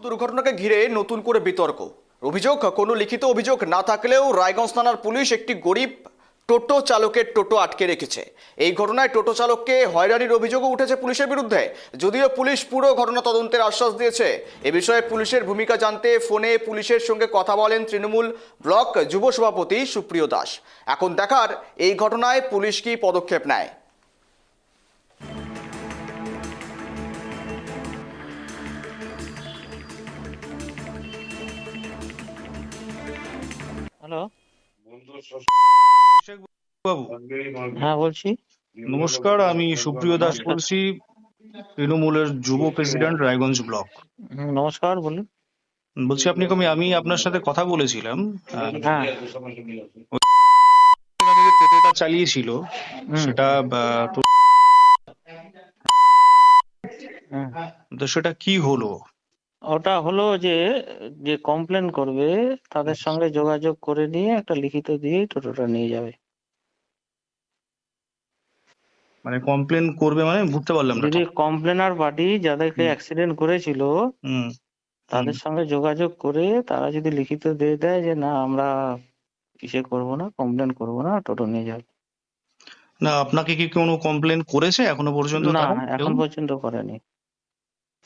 দুর্ঘটনাকে ঘিরে নতুন করে বিতর্ক। অভিযোগ, কোনো লিখিত অভিযোগ না থাকলেও রায়গঞ্জ থানার পুলিশ একটি গরিব টোটো চালকের টোটো আটকে রেখেছে। এই ঘটনায় টোটো চালককে হয়রানির অভিযোগও উঠেছে পুলিশের বিরুদ্ধে, যদিও পুলিশ পুরো ঘটনা তদন্তের আশ্বাস দিয়েছে। এ বিষয়ে পুলিশের ভূমিকা জানতে ফোনে পুলিশের সঙ্গে কথা বলেন তৃণমূল ব্লক যুব সভাপতি সুপ্রিয় দাস। এখন দেখার এই ঘটনায় পুলিশ কি পদক্ষেপ নেয়। হ্যালো। অভিষেক বাবু, হ্যাঁ, বলছি। নমস্কার। আমি সুপ্রিয় দাস বলছি, তৃণমূলের যুব প্রেসিডেন্ট, রায়গঞ্জ ব্লক। নমস্কার, বলুন। বলছি আমি আপনার সাথে কথা বলেছিলাম। হ্যাঁ। আমি যে টোটোটা চালিয়েছিল হুম, সেটা হুম। তো সেটা কি হলো? ওটা হলো যে যে কমপ্লেন করবে তাদের সঙ্গে যোগাযোগ করে নিয়ে একটা লিখিত দিয়ে টোটোটা নিয়ে যাবে। মানে কমপ্লেন করবে, মানে বুঝতে পারলাম না যদি ঠিক। কমপ্লেনার পার্টি যাদেরকে হুম, অ্যাক্সিডেন্ট করেছিল হুম, হুম। তাদের সঙ্গে যোগাযোগ করে তারা যদি লিখিত দিয়ে দেয় যে না আমরা করবো না, কমপ্লেন করবো না, টোটো নিয়ে যাবে। না, আপনাকে কি কোনো কমপ্লেন করেছে এখনো পর্যন্ত না, তারা কেউ? এখন পর্যন্ত করেনি।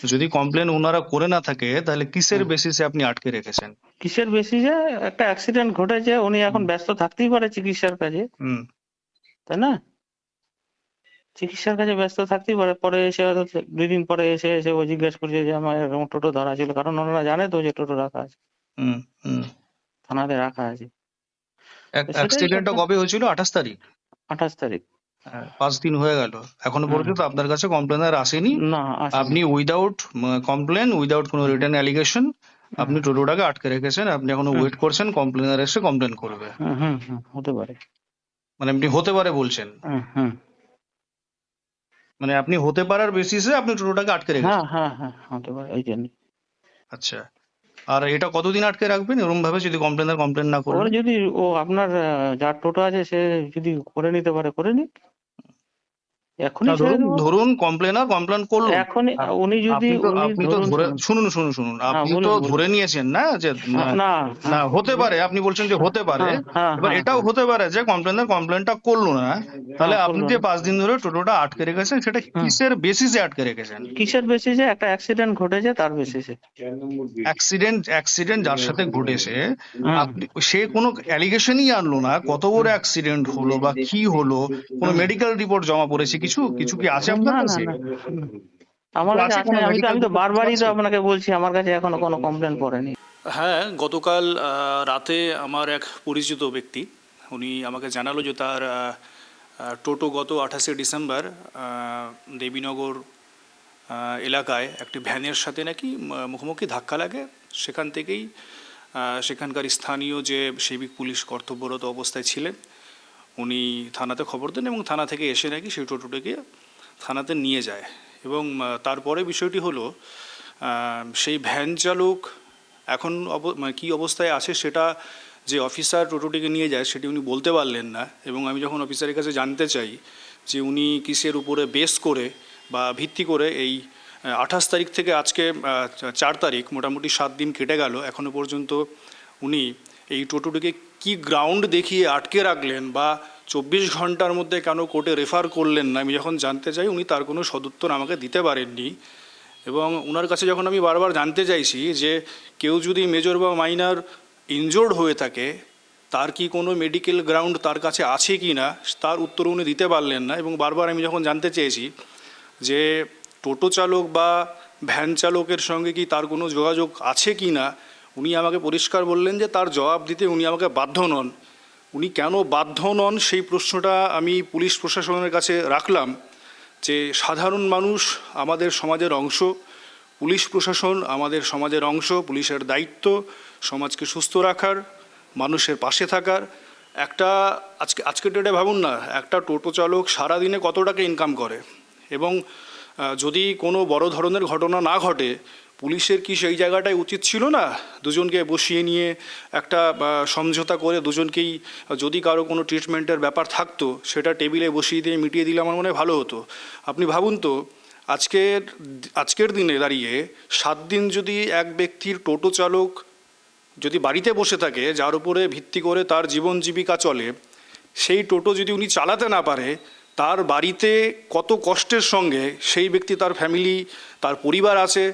যদি কমপ্লেন ওনারা করে না থাকে তাহলে কিসের হুম। বেসিসে আপনি আটকে রেখেছেন? কিসের বেসিসে? একটা অ্যাক্সিডেন্ট ঘটেছে, উনি এখন হুম, ব্যস্ত থাকতেই পারে চিকিৎসার কাজে, হুম। তাই না? চিকিৎসার কাজে ব্যস্ত থাকতেই পারে, পরে এসে হয়তো 2 দিন পরে এসে ও জিজ্ঞেস করছে যে আমার এরকম টোটো ধরা ছিল, কারণ ওনারা জানে তো যে টোটো রাখা আছে, হুম, হুম। থানাতে রাখা আছে। তো সেটাই অ্যাক্সিডেন্টটা কথা। কবে হয়েছিল? 28 তারিখ? 28 তারিখ। হ্যাঁ, 5 দিন হয়ে গেল, এখনো হুম। পর্যন্ত আপনার কাছে কমপ্লেনার আসেনি। না, আসেনি। আপনি উইদাউট কমপ্লেন, উইদাউট কোনো হুম, রিটার্ন অ্যালিগেশন হুম, আপনি টোটোটাকে আটকে রেখেছেন। আপনি এখনো হুম, ওয়েট করছেন কমপ্লেনার এসে কমপ্লেন করবে। হুম, হুম, হুম, হতে পারে। মানে আপনি হতে পারে বলছেন, হুম, হুম। মানে আপনি হতে পারার বেসিসে আপনি টোটোটাকে আটকে হ্যাঁ, রেখেছেন। হ্যাঁ, হ্যাঁ, হতে পারে, এই জন্য। আচ্ছা, আর এটা কতদিন আটকে রাখবেন এরকম ভাবে, যদি কমপ্লেনার কমপ্লেন না ওর করলে? যদি আপনার যার টোটো আছে সে যদি করে নিতে পারে করে নিক, না, এখনই ছেড়ে ধরুন দেবো। ধরুন কমপ্লেনার কমপ্লেন করলো না। এখনই আপ- উনি যদি আপনি তো ধরুন, ধরে শুনুন। শুনুন শুনুন শুনুন, হ্যাঁ, আপনি তো বলুন, বলুন। ধরে নিয়েছেন না যে হ্যাঁ, না, না হ্যাঁ, হতে পারে, আপনি বলছেন যে হতে পারে। হ্যাঁ, হ্যাঁ, এবার হ্যাঁ, এটাও হ্যাঁ, হতে পারে যে কমপ্লেনার কমপ্লেনটা করলো না, হ্যাঁ, তাহলে আপনি করলো যে না। 5 দিন ধরে টোটোটা আটকে রেখেছেন সেটা হুম। কিসের বেসিসে আটকে রেখেছেন? কিসের বেসিসে? একটা অ্যাক্সিডেন্ট ঘটেছে তার বেসিসে। অ্যাক্সিডেন্ট অ্যাক্সিডেন্ট যার সাথে ঘটেছে, হুম, আপনি সে কোনো অ্যালিগেশনই আনলো না, কত বড় হুম, অ্যাক্সিডেন্ট হলো বা কি হলো, কোনো হুম। মেডিকেল রিপোর্ট জমা পড়েছে, কিছু কিছু কি আছে আপনার না, না, কাছে? না। হুম। কিছু আমার কাছে আছে, আছে। কোনো মেডিকেল আমি তো রিপোর্ট কিছু বারবারই তো আছে? আপনাকে বলছি আমার কাছে এখনো কোনো কমপ্লেন পড়েনি। হ্যাঁ, গতকাল রাতে আমার এক পরিচিত ব্যক্তি উনি আমাকে জানালো যে তার টোটো গত 28শে ডিসেম্বর দেবীনগর এলাকায় একটি ভ্যানের সাথে নাকি মুখোমুখি ধাক্কা লাগে। সেখান থেকেই সেখানকার স্থানীয় যে সিভিক পুলিশ কর্তব্যরত অবস্থায় ছিলেন উনি থানাতে খবর দেন এবং থানা থেকে এসে নাকি সেই টোটোটিকে থানাতে নিয়ে যায়। এবং তারপরে বিষয়টি হলো সেই ভ্যান চালক এখন মানে কী অবস্থায় আছে সেটা যে অফিসার টোটোটিকে নিয়ে যায় সেটি উনি বলতে পারলেন না। এবং আমি যখন অফিসারের কাছে জানতে চাই যে উনি কিসের উপরে বেস করে বা ভিত্তি করে এই 28 তারিখ থেকে আজকে 4 তারিখ, মোটামুটি 7 দিন কেটে গেল, এখনও পর্যন্ত উনি এই টোটোটিকে কি গ্রাউন্ড দেখিয়ে আটকে রাখলেন বা 24 ঘন্টার মধ্যে কেন কোর্টে রেফার করলেন না, আমি যখন জানতে চাই উনি তার কোনো সদুত্তর আমাকে দিতে পারেননি। এবং ওনার কাছে যখন আমি বারবার জানতে চাইছি যে কেউ যদি মেজর বা মাইনর ইনজোর্ড হয়ে থাকে তার কি কোনো মেডিকেল গ্রাউন্ড তার কাছে আছে কি না, তার উত্তর উনি দিতে পারলেন না। এবং বারবার আমি যখন জানতে চেয়েছি যে টোটো চালক বা ভ্যান চালকের সঙ্গে কি তার কোনো যোগাযোগ আছে কি না, উনি আমাকে পরিষ্কার বললেন যে তার জবাব দিতে উনি আমাকে বাধ্য নন। উনি কেন বাধ্য নন সেই প্রশ্নটা আমি পুলিশ প্রশাসনের কাছে রাখলাম। যে সাধারণ মানুষ আমাদের সমাজের অংশ, পুলিশ প্রশাসন আমাদের সমাজের অংশ, পুলিশের দায়িত্ব সমাজকে সুস্থ রাখার, মানুষের পাশে থাকার। একটা আজকের ডেটে ভাবুন না, একটা টোটো চালক সারাদিনে কত টাকা ইনকাম করে। এবং যদি কোনো বড় ধরনের ঘটনা না ঘটে পুলিশের কি সেই জায়গাটায় উচিত ছিল না দুজনকে বসিয়ে নিয়ে একটা সমঝোতা করে দুজনকেই, যদি কারো কোনো ট্রিটমেন্টের ব্যাপার থাকতো সেটা টেবিলে বসিয়ে দিয়ে মিটিয়ে দিলে আমার মনে হয় ভালো হতো। আপনি ভাবুন তো, আজকের দিনে দাঁড়িয়ে 7 দিন যদি এক ব্যক্তির টোটো চালক যদি বাড়িতে বসে থাকে, যার উপরে ভিত্তি করে তার জীবন জীবিকা চলে, সেই টোটো যদি উনি চালাতে না পারে, তার বাড়িতে কত কষ্টের সঙ্গে সেই ব্যক্তি, তার ফ্যামিলি, তার পরিবার আছে,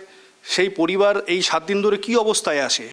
সেই পরিবার এই 7 দিন ধরে কী অবস্থায় আসে।